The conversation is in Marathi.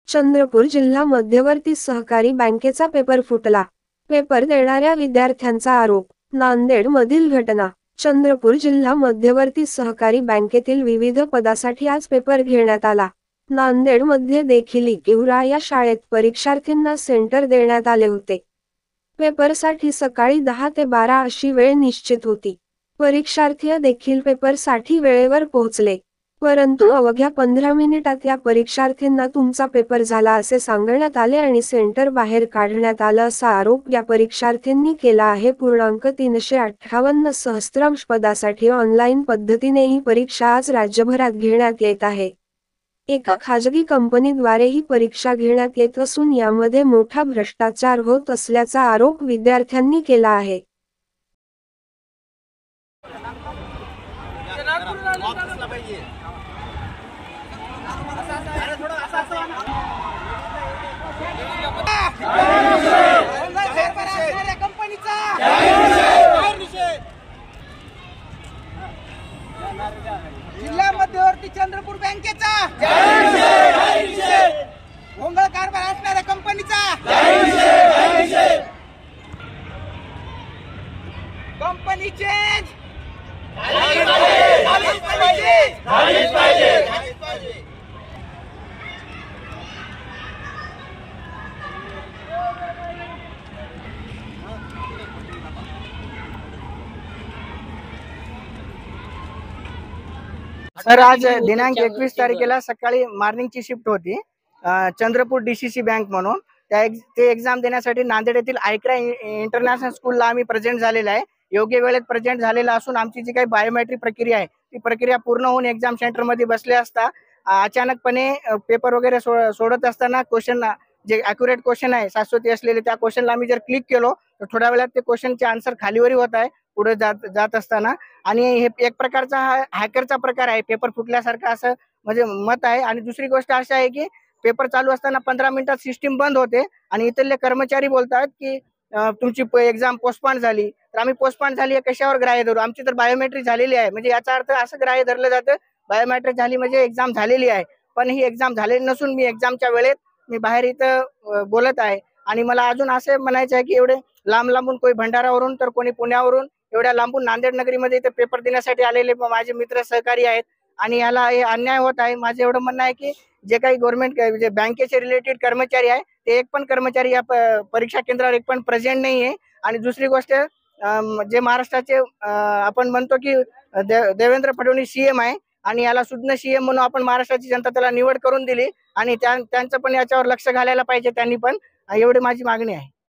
चंद्रपूर जिल्हा मध्यवर्ती सहकारी बँकेचा पेपर फुटला। पेपर देणाऱ्या विद्यार्थ्यांचा आरोप। नांदेड मधील घटना। चंद्रपूर जिल्हा मध्यवर्ती सहकारी बँकेतील विविध पदासाठी आज पेपर घेण्यात आला। नांदेड मध्ये देखील किवरा या शाळेत परीक्षार्थींना सेंटर देण्यात आले होते। पेपरसाठी सकाळी 10 ते 12 अशी वेळ निश्चित होती। परीक्षार्थी देखील पेपरसाठी वेळेवर पोहोचले, परंतु अवघ्या 15 मिनिटात या परीक्षार्थींना तुमचा पेपर झाला असे सांगण्यात आले आणि सेंटर बाहेर काढण्यात आलं असा आरोप या परीक्षार्थींनी केला आहे। 358 सहस्त्रांश पदासाठी ऑनलाईन पद्धतीने ही परीक्षा आज राज्यभरात घेण्यात येत आहे। एका खाजगी कंपनीद्वारे ही परीक्षा घेण्यात येत असून यामध्ये मोठा भ्रष्टाचार होत असल्याचा आरोप विद्यार्थ्यांनी केला आहे। जिल्हा मध्यवर्ती चंद्रपूर बँकेचा भोंगळ कारभार असणाऱ्या कंपनीचा कंपनी चेंज सर, आज दिनांक 21 तारखेला सकाळी मॉर्निंगची शिफ्ट होती चंद्रपूर डीसीसी बँक म्हणून ते एक्झाम देण्यासाठी नांदेड येथील आयक्रा इंटरनॅशनल स्कूलला आम्ही प्रेझेंट झालेला आहे। योग्य वेळेत प्रेझेंट झालेला असून आमची जी काही बायोमेट्रिक प्रक्रिया आहे ती प्रक्रिया पूर्ण होऊन एक्झाम सेंटर मध्ये बसले असता अचानकपणे पेपर वगैरे सोडत असताना क्वेश्चन जे अॅक्युरेट क्वेश्चन आहे शाश्वती असलेले त्या क्वेश्चनला आम्ही जर क्लिक केलो तर थोड्या वेळात ते क्वेश्चनचे आन्सर खालीवरी होत आहे पुढे जात असताना। आणि हे एक प्रकारचा हॅकरचा प्रकार आहे, पेपर फुटल्यासारखा असं म्हणजे मत आहे। आणि दुसरी गोष्ट अशी आहे की पेपर चालू असताना 15 मिनिटात सिस्टीम बंद होते आणि इथले कर्मचारी बोलतात की तुमची एक्झाम पोस्टपोन झाली। तर आम्ही पोस्टपोन झाली आहे कशावर ग्राह्य धरू? आमची तर बायोमेट्रिक झालेली आहे, म्हणजे याचा अर्थ असं ग्राह्य धरलं जातं बायोमेट्रिक झाली म्हणजे एक्झाम झालेली आहे। पण ही एक्झाम झालेली नसून मी एक्झामच्या वेळेत मी बाहेर इथं बोलत आहे। आणि मला अजून असे म्हणायचे आहे की एवढे लांब लांबून कोणी भंडारावरून तर कोणी पुण्यावरून एवढ्या लांबून नांदेड नगरीमध्ये इथे पेपर देण्यासाठी आलेले माझे मित्र सहकारी आहेत आणि याला हे अन्याय होत आहे। माझं एवढं म्हणणं आहे की जे काही गव्हर्नमेंट जे बँकेचे रिलेटेड कर्मचारी आहे ते एक पण कर्मचारी या परीक्षा केंद्रावर एक पण प्रेझेंट नाही आहे। आणि दुसरी गोष्ट जे महाराष्ट्राचे आपण म्हणतो की देवेंद्र फडणवीस सीएम आहे आणि याला सुज्ञ सीएम म्हणून आपण महाराष्ट्राची जनता त्याला निवड करून दिली आणि त्यांचं पण याच्यावर लक्ष घालायला पाहिजे त्यांनी पण, एवढी माझी मागणी आहे।